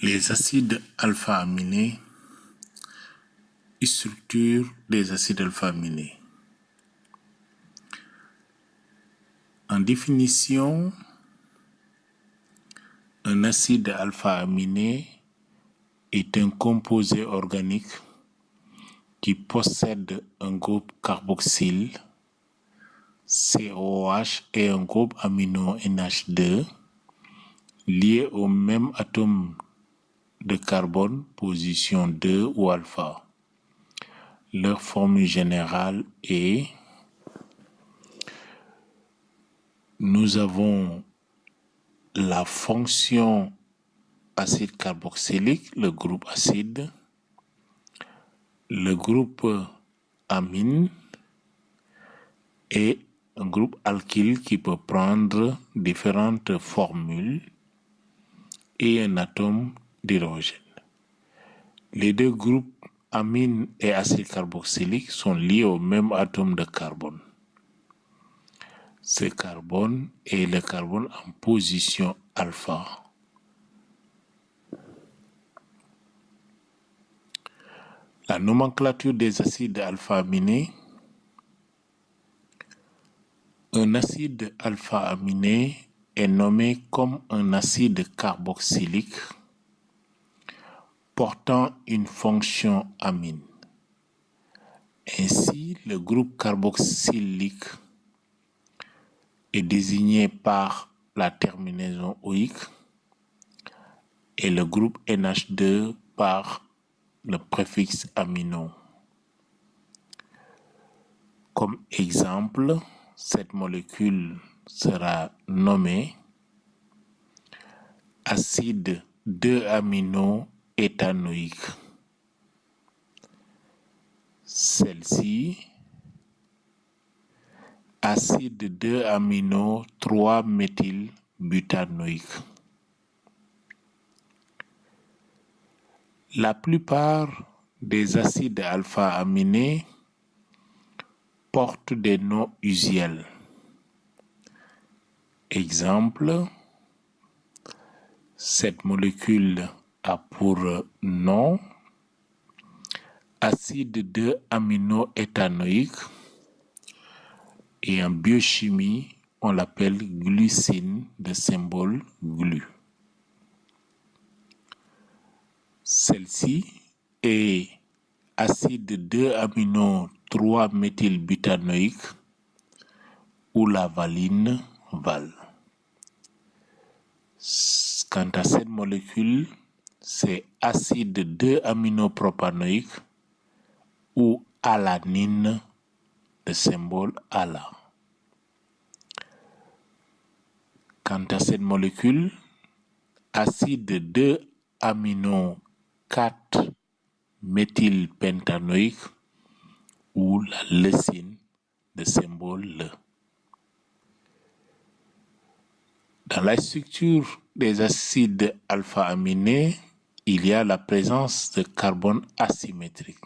Les acides alpha-aminés, structure des acides alpha-aminés. En définition, un acide alpha-aminé est un composé organique qui possède un groupe carboxyle COOH et un groupe amino NH2 liés au même atome de carbone, position 2 ou alpha. Leur formule générale est: nous avons la fonction acide carboxylique, le groupe acide, le groupe amine et un groupe alkyle qui peut prendre différentes formules et un atome d'hydrogène. Les deux groupes amine et acide carboxylique sont liés au même atome de carbone. Ce carbone est le carbone en position alpha. La nomenclature des acides alpha-aminés. Un acide alpha-aminé est nommé comme un acide carboxylique portant une fonction amine. Ainsi, le groupe carboxylique est désigné par la terminaison oïque et le groupe NH2 par le préfixe amino. Comme exemple, cette molécule sera nommée acide 2-amino-éthanoïque. Celle-ci, acide 2-amino-3-méthylbutanoïque. La plupart des acides alpha-aminés portent des noms usuels. Exemple, cette molécule a pour nom acide 2-amino-éthanoïque et en biochimie, on l'appelle glucine de symbole glu. Celle-ci est acide 2-amino-3-méthylbutanoïque ou la valine Val. Quant à cette molécule, c'est acide 2-aminopropanoïque ou alanine de symbole ALA. Quant à cette molécule, acide 2-amino-4-méthylpentanoïque ou la leucine de symbole Le. Dans la structure des acides alpha-aminés, il y a la présence de carbone asymétrique.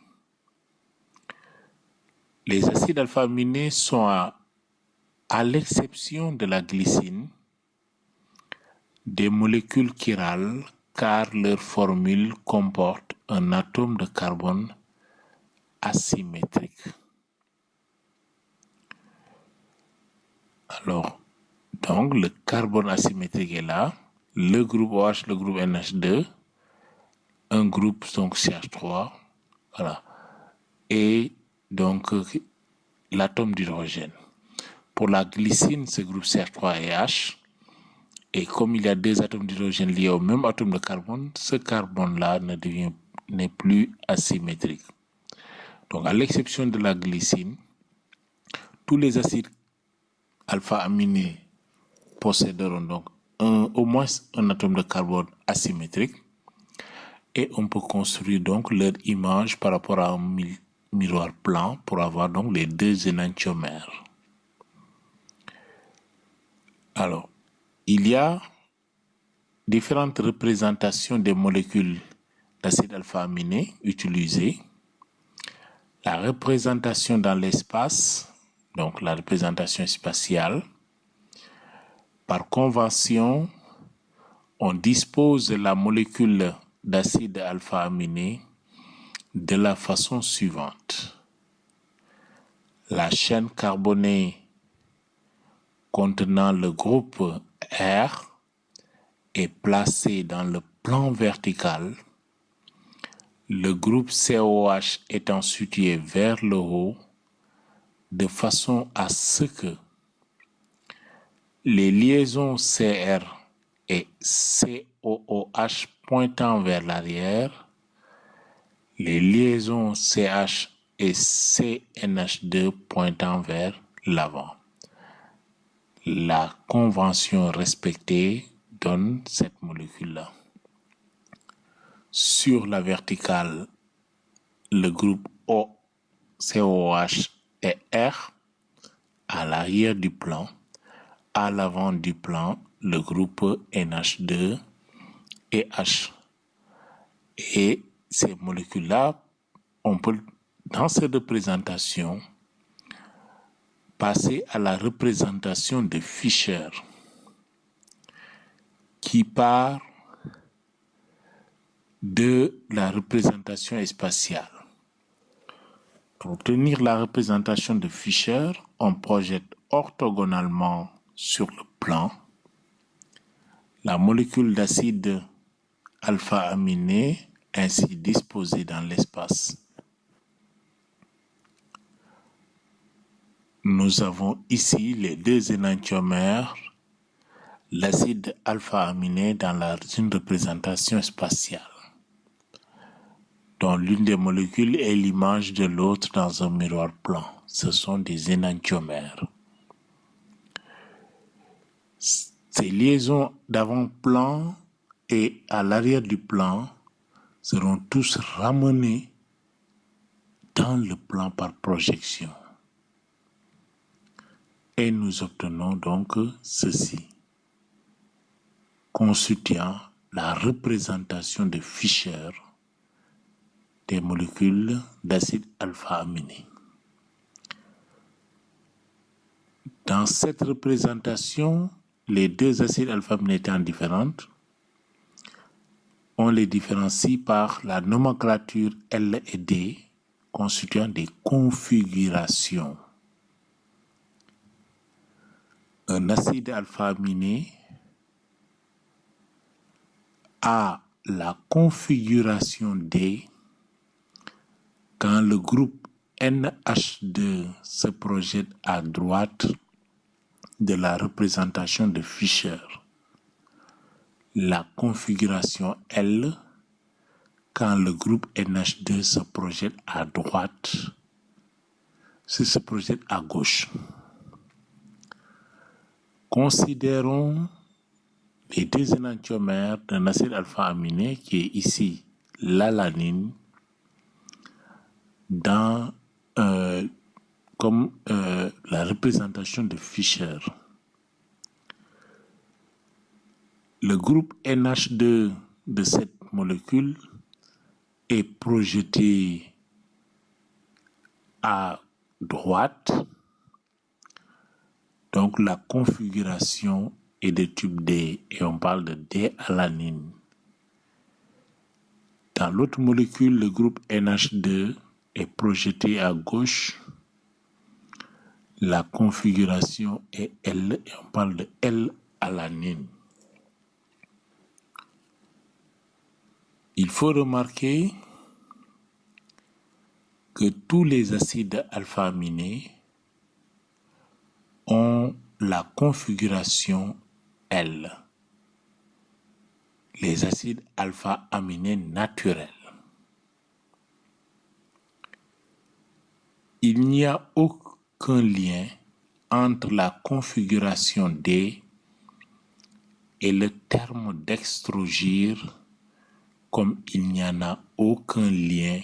Les acides alpha-aminés sont, à l'exception de la glycine, des molécules chirales car leur formule comporte un atome de carbone asymétrique. Alors, donc, le carbone asymétrique est là, le groupe OH, le groupe NH2, un groupe donc CH3, voilà, et donc l'atome d'hydrogène. Pour la glycine, ce groupe CH3 est H, et comme il y a deux atomes d'hydrogène liés au même atome de carbone, ce carbone-là n'est plus asymétrique. Donc, à l'exception de la glycine, tous les acides alpha-aminés posséderont donc au moins un atome de carbone asymétrique et on peut construire donc leur image par rapport à un miroir plan pour avoir donc les deux énantiomères. Alors, il y a différentes représentations des molécules d'acide alpha-aminé utilisées. La représentation dans l'espace, donc la représentation spatiale. Par convention, on dispose de la molécule d'acide alpha-aminé de la façon suivante. La chaîne carbonée contenant le groupe R est placée dans le plan vertical, le groupe COH étant situé vers le haut, de façon à ce que les liaisons CR et COOH pointant vers l'arrière, les liaisons CH et CNH2 pointant vers l'avant. La convention respectée donne cette molécule-là. Sur la verticale, le groupe O, COH et R. À l'arrière du plan, à l'avant du plan, le groupe NH2 et H. Et ces molécules-là, on peut, dans cette représentation, passer à la représentation de Fischer, qui part de la représentation spatiale. Pour obtenir la représentation de Fischer, on projette orthogonalement sur le plan la molécule d'acide alpha-aminé ainsi disposée dans l'espace. Nous avons ici les deux énantiomères, l'acide alpha-aminé dans une représentation spatiale, dont l'une des molécules est l'image de l'autre dans un miroir plan. Ce sont des énantiomères. Ces liaisons d'avant-plan et à l'arrière du plan seront tous ramenés dans le plan par projection. Et nous obtenons donc ceci, constituant la représentation de Fischer des molécules d'acide alpha-aminé. Dans cette représentation, les deux acides alpha-aminés étant différentes, on les différencie par la nomenclature L et D, constituant des configurations. Un acide alpha-aminé a la configuration D quand le groupe NH2 se projette à droite de la représentation de Fischer. La configuration L quand le groupe NH2 se projette à droite, se projette à gauche. Considérons les deux énantiomères d'un acide alpha-aminé qui est ici l'alanine comme la représentation de Fischer. Le groupe NH2 de cette molécule est projeté à droite, donc la configuration est de type D et on parle de D-alanine. Dans l'autre molécule, le groupe NH2 est projeté à gauche, la configuration est L et on parle de L-alanine. Il faut remarquer que tous les acides alpha-aminés ont la configuration L, les acides alpha-aminés naturels. Il n'y a aucun lien entre la configuration D et le terme dextrogir, comme il n'y en a aucun lien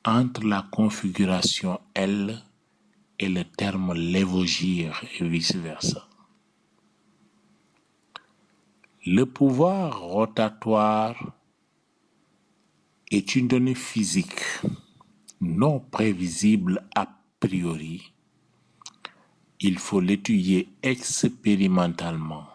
entre la configuration L et le terme lévogir et vice-versa. Le pouvoir rotatoire est une donnée physique non prévisible a priori. Il faut l'étudier expérimentalement.